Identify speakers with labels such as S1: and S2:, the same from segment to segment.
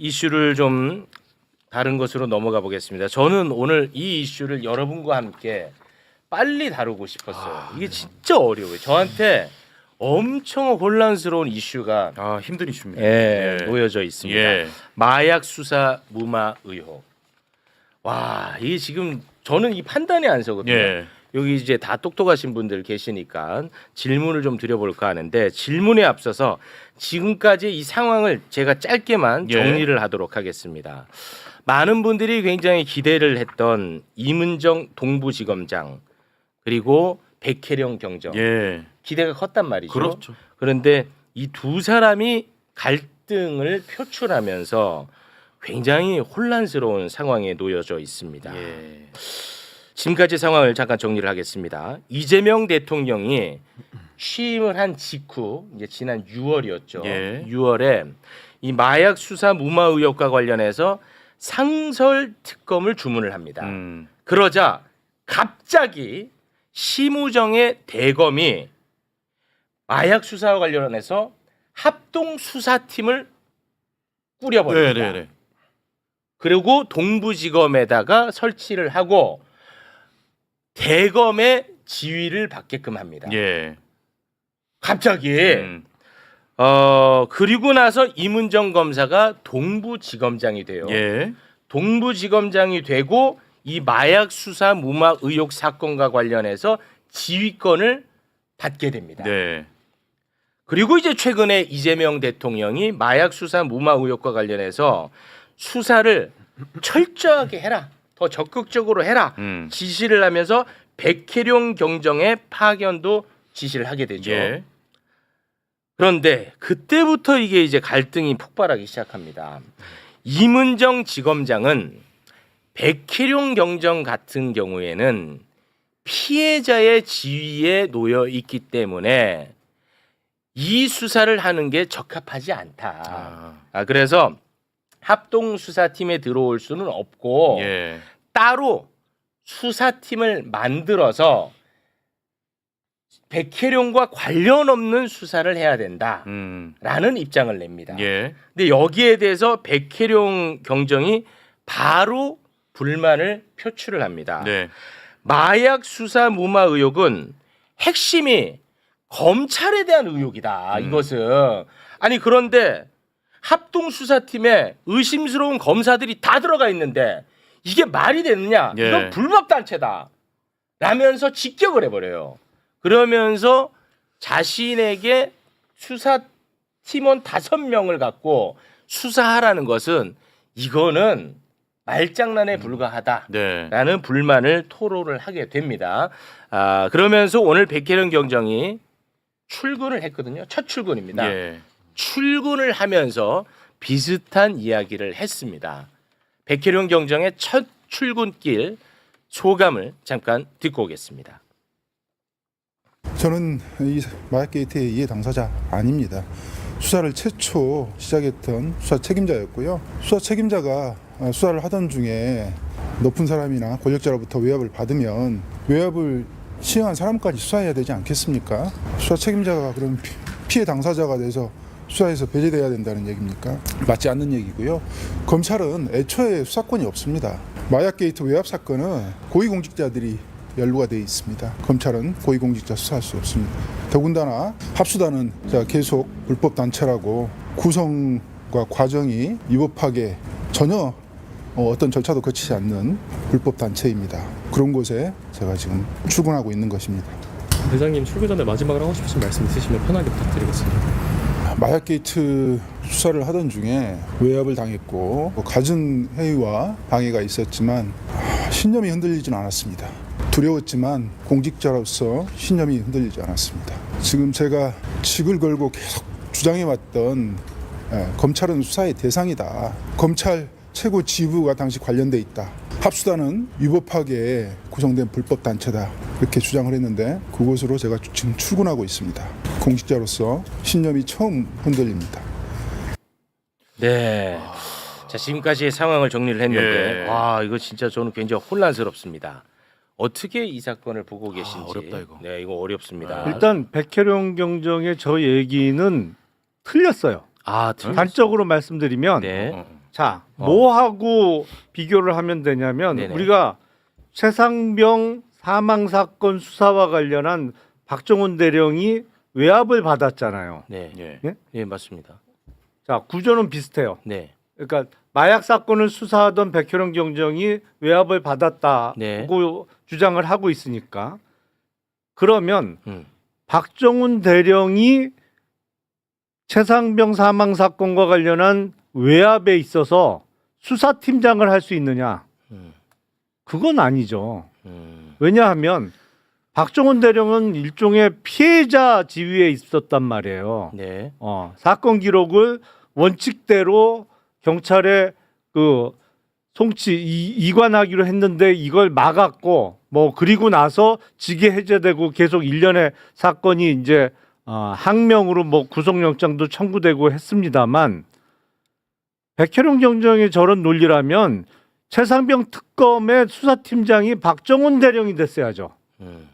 S1: 이슈를 좀 다른 것으로 넘어가 보겠습니다. 저는 오늘 이 이슈를 여러분과 함께 빨리 다루고 싶었어요. 이게 진짜 어려워요. 저한테 엄청 혼란스러운 이슈가
S2: 힘든 이슈입니다.
S1: 놓여져 있습니다.
S2: 예.
S1: 마약 수사 무마 의혹. 와, 이게 지금 저는 이 판단이 안 서거든요.
S2: 예.
S1: 여기 이제 다 똑똑하신 분들 계시니까 질문을 좀 드려볼까 하는데 질문에 앞서서 지금까지 이 상황을 제가 짧게만
S2: 예.
S1: 정리를 하도록 하겠습니다. 많은 분들이 굉장히 기대를 했던 이문정 동부지검장 그리고 백혜령 경정
S2: 예.
S1: 기대가 컸단 말이죠.
S2: 그렇죠.
S1: 그런데 이 두 사람이 갈등을 표출하면서 굉장히 혼란스러운 상황에 놓여져 있습니다.
S2: 예.
S1: 지금까지 상황을 잠깐 정리를 하겠습니다. 이재명 대통령이 취임을 한 직후 이제 지난 6월이었죠.
S2: 예.
S1: 6월에 이 마약 수사 무마 의혹과 관련해서 상설 특검을 주문을 합니다. 그러자 갑자기 심우정의 대검이 마약 수사와 관련해서 합동 수사팀을 꾸려버립니다.
S2: 네.
S1: 그리고 동부지검에다가 설치를 하고 대검의 지휘를 받게끔 합니다.
S2: 예.
S1: 갑자기 그리고 나서 이문정 검사가 동부지검장이 돼요.
S2: 예.
S1: 동부지검장이 되고 이 마약 수사 무마 의혹 사건과 관련해서 지휘권을 받게 됩니다.
S2: 네.
S1: 그리고 이제 최근에 이재명 대통령이 마약 수사 무마 의혹과 관련해서 수사를 철저하게 해라, 더 적극적으로 해라 지시를 하면서 백혜룡 경정의 파견도 지시를 하게 되죠.
S2: 예.
S1: 그런데 그때부터 이게 이제 갈등이 폭발하기 시작합니다. 이문정 지검장은 백혜룡 경정 같은 경우에는 피해자의 지위에 놓여 있기 때문에 이 수사를 하는 게 적합하지 않다. 그래서 합동 수사팀에 들어올 수는 없고
S2: 예.
S1: 따로 수사팀을 만들어서 백혜룡과 관련 없는 수사를 해야 된다라는 입장을 냅니다.
S2: 예.
S1: 근데 여기에 대해서 백혜룡 경정이 바로 불만을 표출을 합니다.
S2: 네.
S1: 마약 수사 무마 의혹은 핵심이 검찰에 대한 의혹이다. 이것은 아니 그런데 합동 수사팀에 의심스러운 검사들이 다 들어가 있는데 이게 말이 되느냐?
S2: 예.
S1: 이건 불법 단체다. 라면서 직격을 해버려요. 그러면서 자신에게 수사팀원 5명을 갖고 수사하라는 것은 이거는 말장난에 불과하다라는
S2: 네.
S1: 불만을 토로를 하게 됩니다. 그러면서 오늘 백혜령 경정이 출근을 했거든요. 첫 출근입니다.
S2: 예.
S1: 출근을 하면서 비슷한 이야기를 했습니다. 백혜령 경정의 첫 출근길 소감을 잠깐 듣고 오겠습니다.
S3: 저는 이 마약 게이트의 이해 당사자 아닙니다. 수사를 최초 시작했던 수사 책임자였고요. 수사 책임자가 수사를 하던 중에 높은 사람이나 권력자로부터 외압을 받으면 외압을 시행한 사람까지 수사해야 되지 않겠습니까? 수사 책임자가 그런 피해 당사자가 돼서 수사에서 배제돼야 된다는 얘기입니까? 맞지 않는 얘기고요. 검찰은 애초에 수사권이 없습니다. 마약 게이트 외압 사건은 고위공직자들이 연루가 되어 있습니다. 검찰은 고위공직자 수사할 수 없습니다. 더군다나 합수단은 계속 불법 단체라고 구성과 과정이 위법하게 전혀 어떤 절차도 거치지 않는 불법 단체입니다. 그런 곳에 제가 지금 출근하고 있는 것입니다.
S4: 대장님 출근 전에 마지막으로 하고 싶으신 말씀 있으시면 편하게 부탁드리겠습니다.
S3: 마약 게이트 수사를 하던 중에 외압을 당했고 갖은 회의와 방해가 있었지만 신념이 흔들리진 않았습니다. 두려웠지만 공직자로서 신념이 흔들리지 않았습니다. 지금 제가 직을 걸고 계속 주장해왔던 검찰은 수사의 대상이다. 검찰 최고 지부가 당시 관련돼 있다. 합수단은 위법하게 구성된 불법 단체다. 이렇게 주장을 했는데 그곳으로 제가 지금 출근하고 있습니다. 공직자로서 신념이 처음 흔들립니다.
S1: 네. 자, 지금까지의 상황을 정리를 했는데
S2: 예.
S1: 와, 이거 진짜 저는 굉장히 혼란스럽습니다. 어떻게 이 사건을 보고 계신지.
S2: 어렵다, 이거.
S1: 네, 이거 어렵습니다.
S5: 일단 백혜룡 경정의 저 얘기는 틀렸어요.
S1: 틀렸어요.
S5: 단적으로 말씀드리면
S1: 네.
S2: 자, 뭐하고 비교를 하면 되냐면
S1: 네네.
S2: 우리가 최상병 사망 사건 수사와 관련한 박정훈 대령이 외압을 받았잖아요.
S1: 네.
S2: 예?
S1: 예, 맞습니다.
S2: 자, 구조는 비슷해요.
S1: 네.
S2: 그러니까 마약 사건을 수사하던 백혜령 경정이 외압을 받았다고
S1: 네.
S2: 주장을 하고 있으니까 그러면
S1: 음.
S2: 박정훈 대령이 최상병 사망 사건과 관련한 외압에 있어서 수사팀장을 할 수 있느냐?
S1: 음.
S2: 그건 아니죠.
S1: 음.
S2: 왜냐하면 박정훈 대령은 일종의 피해자 지위에 있었단 말이에요.
S1: 네.
S2: 사건 기록을 원칙대로 경찰에 그 송치 이관하기로 했는데 이걸 막았고 뭐 그리고 나서 직위 해제되고 계속 일련의 사건이 이제 항명으로 뭐 구속영장도 청구되고 했습니다만 백혜룡 경정의 저런 논리라면 최상병 특검의 수사팀장이 박정훈 대령이 됐어야죠.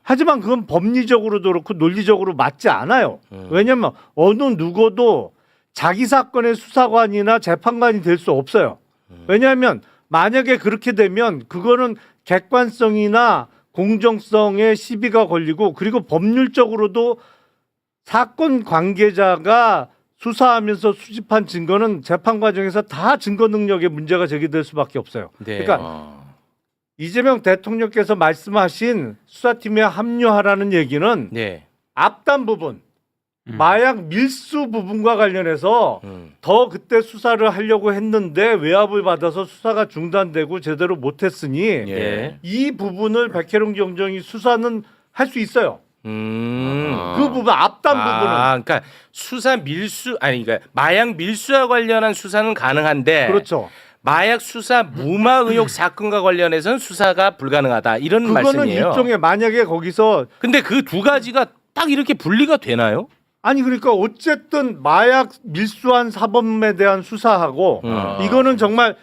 S2: 하지만 그건 법리적으로도 그렇고 논리적으로 맞지 않아요. 왜냐하면 어느 누구도 자기 사건의 수사관이나 재판관이 될 수 없어요. 왜냐하면 만약에 그렇게 되면 그거는 객관성이나 공정성에 시비가 걸리고 그리고 법률적으로도 사건 관계자가 수사하면서 수집한 증거는 재판 과정에서 다 증거 능력에 문제가 제기될 수밖에 없어요.
S1: 네.
S2: 그러니까 이재명 대통령께서 말씀하신 수사팀에 합류하라는 얘기는
S1: 네.
S2: 앞단 부분 마약 밀수 부분과 관련해서
S1: 음.
S2: 더 그때 수사를 하려고 했는데 외압을 받아서 수사가 중단되고 제대로 못했으니
S1: 예.
S2: 이 부분을 백혜룡 경정이 수사는 할 수 있어요. 그 부분 앞단 부분은
S1: 그러니까 수사 밀수 아니 그러니까 마약 밀수와 관련한 수사는 가능한데
S2: 그렇죠.
S1: 마약 수사 무마 의혹 사건과 관련해서는 수사가 불가능하다 이런
S2: 그거는
S1: 말씀이에요.
S2: 일종의 만약에 거기서
S1: 근데 그 두 가지가 딱 이렇게 분리가 되나요?
S2: 아니 그러니까 어쨌든 마약 밀수한 사범에 대한 수사하고 이거는 정말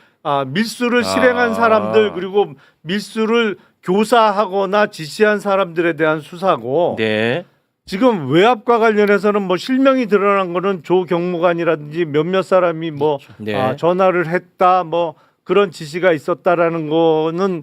S2: 밀수를 실행한 사람들 그리고 밀수를 교사하거나 지시한 사람들에 대한 수사고
S1: 네.
S2: 지금 외압과 관련해서는 뭐 실명이 드러난 거는 조 경무관이라든지 몇몇 사람이 뭐
S1: 네.
S2: 전화를 했다 뭐 그런 지시가 있었다라는 거는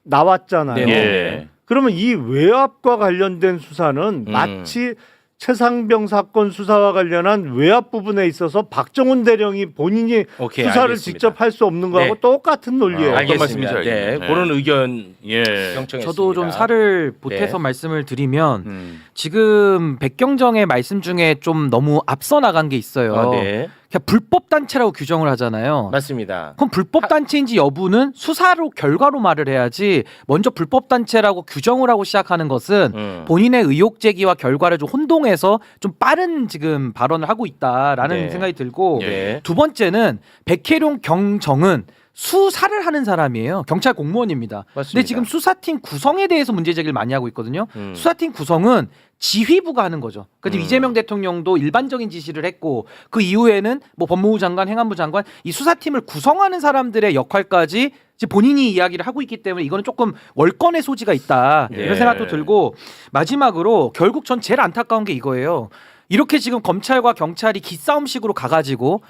S2: 나왔잖아요.
S1: 네.
S2: 그러면 이 외압과 관련된 수사는 마치 최상병 사건 수사와 관련한 외압 부분에 있어서 박정훈 대령이 본인이
S1: 오케이,
S2: 수사를
S1: 알겠습니다.
S2: 직접 할 수 없는 거하고
S1: 네.
S2: 똑같은 논리예요.
S1: 알겠습니다.
S5: 말씀인지
S1: 네.
S5: 알겠네요.
S1: 그런 의견
S5: 예.
S1: 경청했습니다.
S6: 저도 좀 살을 보태서
S1: 네.
S6: 말씀을 드리면 지금 백경정의 말씀 중에 좀 너무 앞서 나간 게 있어요.
S1: 네.
S6: 그냥 불법 단체라고 규정을 하잖아요.
S1: 맞습니다.
S6: 그럼 불법 단체인지 여부는 수사로 결과로 말을 해야지 먼저 불법 단체라고 규정을 하고 시작하는 것은 본인의 의혹 제기와 결과를 좀 혼동해서 좀 빠른 지금 발언을 하고 있다라는
S1: 네.
S6: 생각이 들고
S1: 네.
S6: 두 번째는 백혜룡 경정은 수사를 하는 사람이에요. 경찰 공무원입니다.
S1: 맞습니다.
S6: 근데 지금 수사팀 구성에 대해서 문제 제기를 많이 하고 있거든요. 수사팀 구성은 지휘부가 하는 거죠. 그러니까 이재명 대통령도 일반적인 지시를 했고 그 이후에는 뭐 법무부 장관, 행안부 장관 이 수사팀을 구성하는 사람들의 역할까지 이제 본인이 이야기를 하고 있기 때문에 이거는 조금 월권의 소지가 있다
S1: 예.
S6: 이런 생각도 들고 마지막으로 결국 전 제일 안타까운 게 이거예요. 이렇게 지금 검찰과 경찰이 기싸움식으로 가가지고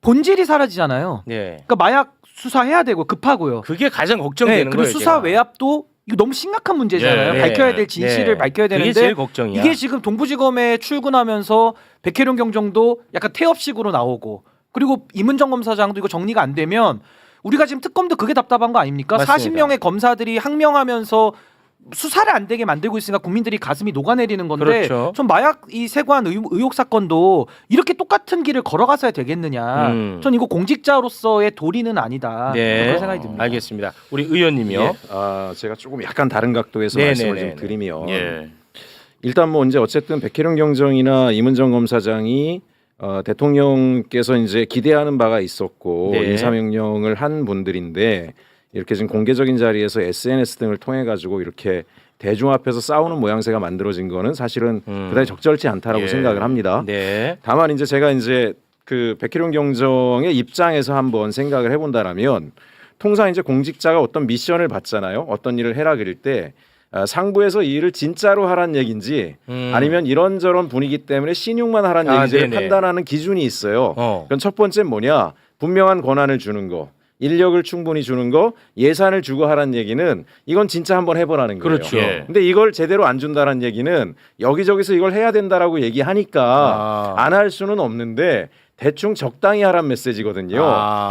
S6: 본질이 사라지잖아요.
S1: 네.
S6: 그러니까 마약 수사해야 되고 급하고요.
S1: 그게 가장 걱정되는
S6: 그리고
S1: 거예요.
S6: 수사
S1: 제가.
S6: 외압도 이거 너무 심각한 문제잖아요.
S5: 네.
S6: 밝혀야 될 진실을
S1: 네.
S6: 밝혀야
S1: 그게
S6: 되는데
S1: 제일 걱정이야.
S6: 이게 지금 동부지검에 출근하면서 백혜룡 경정도 약간 태업식으로 나오고 그리고 임은정 검사장도 이거 정리가 안 되면 우리가 지금 특검도 그게 답답한 거 아닙니까?
S1: 맞습니다.
S6: 40명의 검사들이 항명하면서 수사를 안 되게 만들고 있으니까 국민들이 가슴이 녹아내리는 건데
S1: 그렇죠.
S6: 전 마약 이 세관 의혹 사건도 이렇게 똑같은 길을 걸어갔어야 되겠느냐. 전 이거 공직자로서의 도리는 아니다.
S1: 네.
S6: 그런 생각이 듭니다.
S1: 알겠습니다. 우리 의원님이요.
S7: 예. 제가 조금 약간 다른 각도에서
S1: 네네네네.
S7: 말씀을 좀 드리면
S5: 예.
S7: 일단 뭐 이제 어쨌든 백혜룡 경정이나 임은정 검사장이 대통령께서 이제 기대하는 바가 있었고
S1: 네.
S7: 인사명령을 한 분들인데 이렇게 지금 공개적인 자리에서 SNS 등을 통해 가지고 이렇게 대중 앞에서 싸우는 모양새가 만들어진 거는 사실은 그다지 적절치 않다라고
S5: 예.
S7: 생각을 합니다.
S1: 네.
S7: 다만 이제 제가 이제 그 백혜룡 경정의 입장에서 한번 생각을 해본다라면 통상 이제 공직자가 어떤 미션을 받잖아요. 어떤 일을 해라 그럴 때 상부에서 이 일을 진짜로 하란 얘기인지 아니면 이런저런 분위기 때문에 신용만 하란 얘기인지를
S1: 네네.
S7: 판단하는 기준이 있어요. 그건 첫 번째는 뭐냐? 분명한 권한을 주는 거, 인력을 충분히 주는 거, 예산을 주고 하라는 얘기는 이건 진짜 한번 해보라는 거예요.
S1: 그렇죠.
S5: 예.
S7: 근데 이걸 제대로 안 준다는 얘기는 여기저기서 이걸 해야 된다라고 얘기하니까 안 할 수는 없는데 대충 적당히 하란 메시지거든요.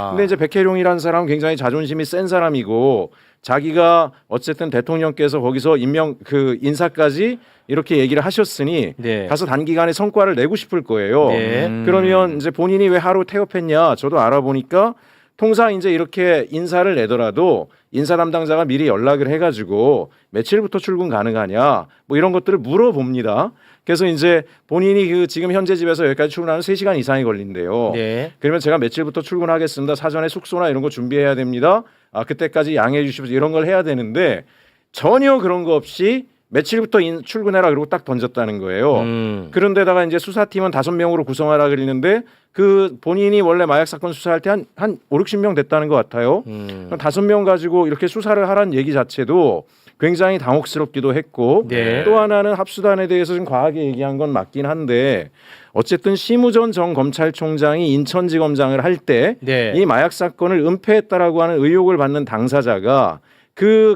S7: 근데 이제 백혜룡이라는 사람은 굉장히 자존심이 센 사람이고 자기가 어쨌든 대통령께서 거기서 인사까지 이렇게 얘기를 하셨으니
S1: 네.
S7: 가서 단기간에 성과를 내고 싶을 거예요.
S1: 네.
S7: 그러면 이제 본인이 왜 하루 태업했냐? 저도 알아보니까 통상 이제 이렇게 인사를 내더라도 인사 담당자가 미리 연락을 해가지고 며칠부터 출근 가능하냐 뭐 이런 것들을 물어봅니다. 그래서 이제 본인이 그 지금 현재 집에서 여기까지 출근하는 3시간 이상이 걸린대요.
S1: 네.
S7: 그러면 제가 며칠부터 출근하겠습니다. 사전에 숙소나 이런 거 준비해야 됩니다. 그때까지 양해해 주십시오. 이런 걸 해야 되는데 전혀 그런 거 없이 며칠부터 출근해라 그러고 딱 던졌다는 거예요. 그런데다가 이제 수사팀은 5명으로 구성하라 그랬는데 그 본인이 원래 마약 사건 수사할 때 한 5-60명 됐다는 것 같아요. 5명 가지고 이렇게 수사를 하라는 얘기 자체도 굉장히 당혹스럽기도 했고
S1: 네.
S7: 또 하나는 합수단에 대해서 좀 과하게 얘기한 건 맞긴 한데 어쨌든 심우전 전 검찰총장이 인천지검장을 할 때 이
S1: 네.
S7: 마약 사건을 은폐했다라고 하는 의혹을 받는 당사자가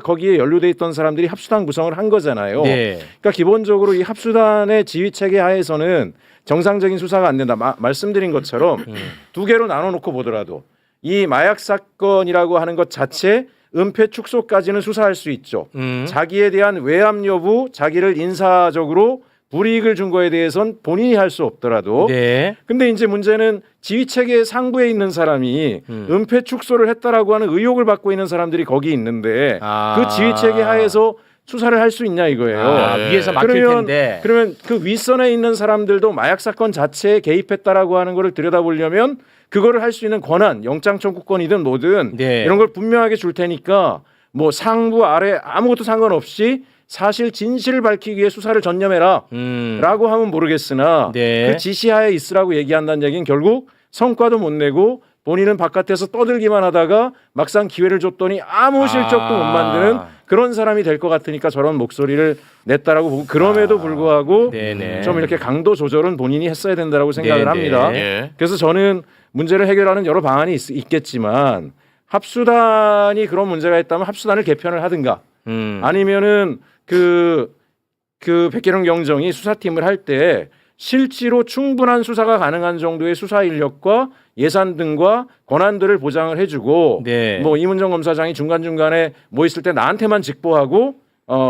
S7: 거기에 연루돼 있던 사람들이 합수단 구성을 한 거잖아요.
S1: 네.
S7: 그러니까 기본적으로 이 합수단의 지휘 체계 하에서는 정상적인 수사가 안 된다. 말씀드린 것처럼 두 개로 나눠놓고 보더라도 이 마약 사건이라고 하는 것 자체 은폐 축소까지는 수사할 수 있죠. 자기에 대한 외압 여부, 자기를 인사적으로 불이익을 준 거에 대해선 본인이 할 수 없더라도
S1: 네.
S7: 근데 이제 문제는 지휘 체계 상부에 있는 사람이 은폐 축소를 했다라고 하는 의혹을 받고 있는 사람들이 거기 있는데 그 지휘 체계 하에서 수사를 할 수 있냐 이거예요.
S1: 위에서 막힐 텐데.
S7: 그러면 그 윗선에 있는 사람들도 마약 사건 자체에 개입했다라고 하는 거를 들여다보려면 그거를 할 수 있는 권한, 영장 청구권이든 뭐든
S1: 네.
S7: 이런 걸 분명하게 줄 테니까 뭐 상부 아래 아무것도 상관없이 사실 진실을 밝히기 위해 수사를 전념해라 라고 하면 모르겠으나
S1: 네.
S7: 그 지시하에 있으라고 얘기한다는 얘기는 결국 성과도 못 내고 본인은 바깥에서 떠들기만 하다가 막상 기회를 줬더니 아무 실적도 못 만드는 그런 사람이 될 것 같으니까 저런 목소리를 냈다라고 보고 그럼에도 불구하고
S1: 네네.
S7: 좀 이렇게 강도 조절은 본인이 했어야 된다라고 생각을
S1: 네네.
S7: 합니다.
S5: 예.
S7: 그래서 저는 문제를 해결하는 여러 방안이 있겠지만 합수단이 그런 문제가 있다면 합수단을 개편을 하든가 아니면은 그 백혜룡 경정이 수사팀을 할 때 실제로 충분한 수사가 가능한 정도의 수사 인력과 예산 등과 권한들을 보장을 해주고
S1: 네.
S7: 뭐 이문정 검사장이 중간중간에 뭐 있을 때 나한테만 직보하고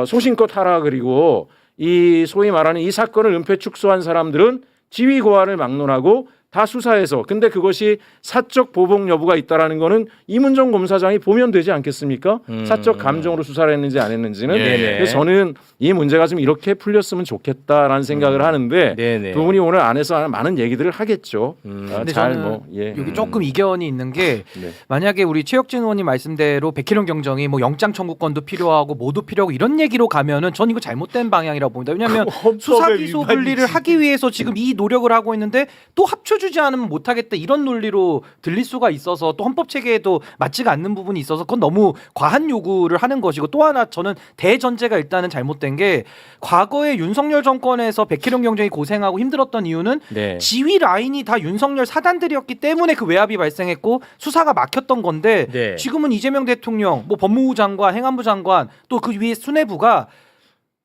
S7: 소신껏 하라 그리고 이 소위 말하는 이 사건을 은폐 축소한 사람들은 지휘 고하를 막론하고 다 수사해서 근데 그것이 사적 보복 여부가 있다라는 거는 이문정 검사장이 보면 되지 않겠습니까? 사적 감정으로 수사를 했는지 안 했는지는.
S1: 네네.
S7: 그래서 저는 이 문제가 좀 이렇게 풀렸으면 좋겠다라는 생각을 하는데
S1: 네네.
S7: 두 분이 오늘 안에서 많은 얘기들을 하겠죠.
S6: 근데
S7: 잘
S6: 저는
S7: 뭐 예.
S6: 여기 조금 이견이 있는 게
S7: 네.
S6: 만약에 우리 최혁진 의원님 말씀대로 백혜룡 경정이 뭐 영장 청구권도 필요하고 뭐도 필요하고 이런 얘기로 가면은 전 이거 잘못된 방향이라고 봅니다. 왜냐하면 수사 기소 분리를 하기 위해서 지금 이 노력을 하고 있는데 또 합쳐주지 않으면 못하겠다 이런 논리로 들릴 수가 있어서 또 헌법 체계에도 맞지가 않는 부분이 있어서 그건 너무 과한 요구를 하는 것이고 또 하나 저는 대전제가 일단은 잘못된 게 과거에 윤석열 정권에서 백혜룡 경정이 고생하고 힘들었던 이유는
S1: 네.
S6: 지휘 라인이 다 윤석열 사단들이었기 때문에 그 외압이 발생했고 수사가 막혔던 건데
S1: 네.
S6: 지금은 이재명 대통령, 뭐 법무부 장관, 행안부 장관 또 그 위에 수뇌부가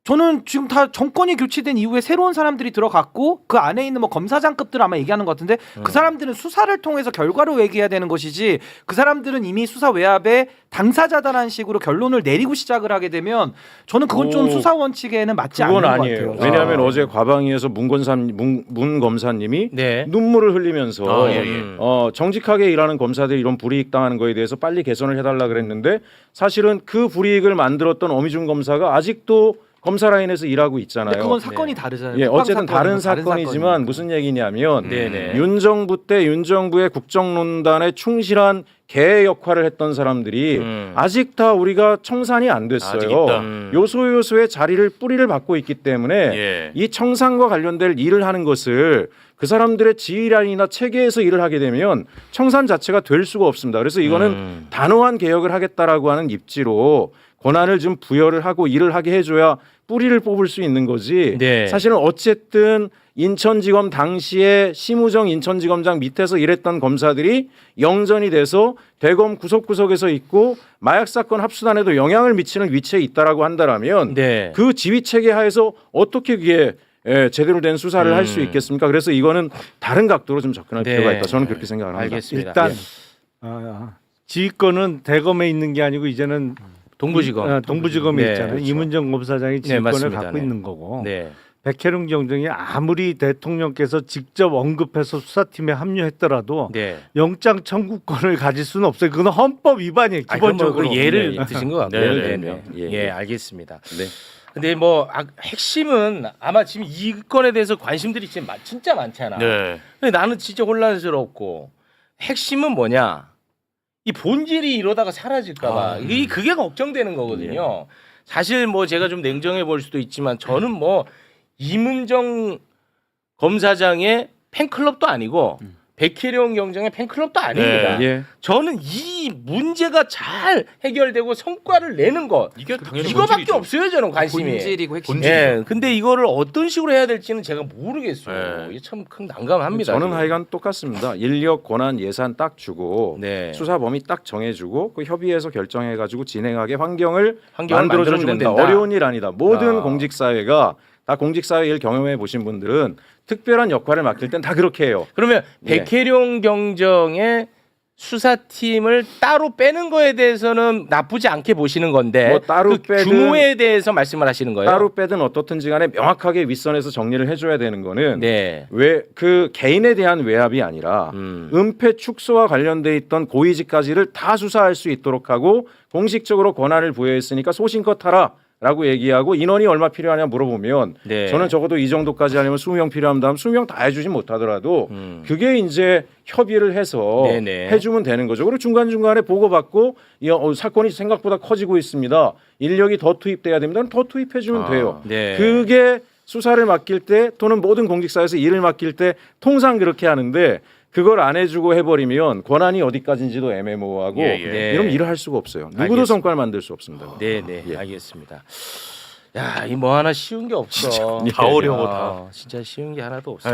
S6: 저는 지금 다 정권이 교체된 이후에 새로운 사람들이 들어갔고 그 안에 있는 뭐 검사장급들 아마 얘기하는 것 같은데 그 사람들은 수사를 통해서 결과로 얘기해야 되는 것이지 그 사람들은 이미 수사 외압에 당사자다라는 식으로 결론을 내리고 시작을 하게 되면 저는 그건 좀 수사 원칙에는 맞지 않는
S7: 그건
S6: 것
S7: 아니에요.
S6: 같아요.
S7: 왜냐하면 어제 과방위에서 문 검사님이
S1: 네.
S7: 눈물을 흘리면서
S5: 예, 예.
S7: 정직하게 일하는 검사들이 이런 불이익 당하는 거에 대해서 빨리 개선을 해달라 그랬는데 사실은 그 불이익을 만들었던 어미중 검사가 아직도 검사 라인에서 일하고 있잖아요.
S6: 근데 그건 사건이 다르잖아요.
S7: 예,
S6: 국방
S7: 어쨌든 다른
S6: 사건이고
S7: 사건이지만 무슨 얘기냐면
S1: 네네.
S7: 윤 정부 때 윤 정부의 국정농단에 충실한 개 역할을 했던 사람들이 아직 다 우리가 청산이 안
S5: 아직
S7: 됐어요.
S5: 있다.
S7: 요소요소의 자리를 뿌리를 받고 있기 때문에
S5: 예.
S7: 이 청산과 관련될 일을 하는 것을 그 사람들의 지휘라인이나 체계에서 일을 하게 되면 청산 자체가 될 수가 없습니다. 그래서 이거는 단호한 개혁을 하겠다라고 하는 입지로 권한을 좀 부여를 하고 일을 하게 해줘야 뿌리를 뽑을 수 있는 거지.
S1: 네.
S7: 사실은 어쨌든 인천지검 당시에 심우정 인천지검장 밑에서 일했던 검사들이 영전이 돼서 대검 구석구석에서 있고 마약 사건 합수단에도 영향을 미치는 위치에 있다라고 한다라면
S1: 네.
S7: 그 지휘 체계 하에서 어떻게 그게 제대로 된 수사를 할 수 있겠습니까? 그래서 이거는 다른 각도로 좀 접근할
S1: 네.
S7: 필요가 있다. 저는 그렇게 생각을 합니다.
S1: 알겠습니다.
S2: 일단
S1: 예.
S2: 지휘권은 대검에 있는 게 아니고 이제는
S1: 동부지검.
S2: 동부지검에
S1: 네,
S2: 있잖아요.
S1: 그렇죠.
S2: 이문정 검사장이 지휘권을
S1: 맞습니다.
S2: 갖고
S1: 네.
S2: 있는 거고
S1: 네.
S2: 백혜룡 경정이 아무리 대통령께서 직접 언급해서 수사팀에 합류했더라도
S1: 네.
S2: 영장 청구권을 가질 수는 없어요. 그건 헌법 위반이에요.
S1: 아니, 그럼 뭐
S2: 기본적으로.
S1: 그 예를
S7: 네.
S1: 드신 것 같고요.
S7: 예를
S1: 네,
S7: 들면.
S1: 네.
S7: 예,
S1: 예,
S7: 예.
S1: 알겠습니다.
S7: 네.
S1: 근데 뭐 핵심은 아마 지금 이 건에 대해서 관심들이 진짜 많잖아.
S5: 네.
S1: 근데 나는 진짜 혼란스럽고 핵심은 뭐냐? 이 본질이 이러다가 사라질까봐 그게 걱정되는 거거든요. 사실 뭐 제가 좀 냉정해 볼 수도 있지만 저는 뭐 이문정 검사장의 팬클럽도 아니고 백혜룡 경정의 팬클럽도 아닙니다.
S7: 예.
S1: 저는 이 문제가 잘 해결되고 성과를 내는 것
S5: 이게 당연히
S1: 이거밖에
S5: 본질이죠.
S1: 없어요 저는 관심이.
S6: 본질이고 핵심.
S5: 본질.
S1: 예, 근데 이거를 어떤 식으로 해야 될지는 제가 모르겠어요.
S5: 네.
S1: 이게 참 큰 난감합니다.
S7: 저는
S1: 지금.
S7: 하여간 똑같습니다. 인력, 권한, 예산 딱 주고
S1: 네.
S7: 수사 범위 딱 정해주고 그 협의해서 결정해가지고 진행하게 환경을
S1: 환경을
S7: 만들어주면
S1: 만들어주면
S7: 된다.
S1: 된다.
S7: 어려운 일 아니다. 모든
S1: 아.
S7: 공직사회가 다 공직사회 일 경험해 보신 분들은 특별한 역할을 맡길 땐 다 그렇게 해요.
S1: 그러면
S7: 네.
S1: 백혜룡 경정의 수사팀을 따로 빼는 거에 대해서는 나쁘지 않게 보시는 건데
S7: 뭐 따로
S1: 그
S7: 빼든-
S1: 규모에 대해서 말씀을 하시는 거예요?
S7: 따로 빼든 어떻든지 간에 명확하게 윗선에서 정리를 해줘야 되는 거는
S1: 네.
S7: 왜 그 개인에 대한 외압이 아니라 은폐 축소와 관련돼 있던 고위직까지를 다 수사할 수 있도록 하고 공식적으로 권한을 부여했으니까 소신껏 하라. 라고 얘기하고 인원이 얼마 필요하냐 물어보면
S1: 네.
S7: 저는 적어도 이 정도까지 하려면 20명 필요합니다 하면 20명 다 해주지 못하더라도 그게 이제 협의를 해서
S1: 네네.
S7: 해주면 되는 거죠. 그리고 중간중간에 보고받고 사건이 생각보다 커지고 있습니다. 인력이 더 투입돼야 됩니다. 더 투입해주면 돼요.
S1: 네.
S7: 그게 수사를 맡길 때 또는 모든 공직사에서 일을 맡길 때 통상 그렇게 하는데 그걸 안 해주고 해버리면 권한이 어디까지인지도 애매모호하고
S5: 예, 예.
S1: 네.
S7: 이러면 일을 할 수가 없어요. 누구도
S1: 알겠습니다.
S7: 성과를 만들 수 없습니다.
S1: 네, 네,
S7: 예.
S1: 알겠습니다. 야, 이 뭐 하나 쉬운 게 없어.
S5: 다 어려워, 다.
S1: 진짜 쉬운 게 하나도 없어.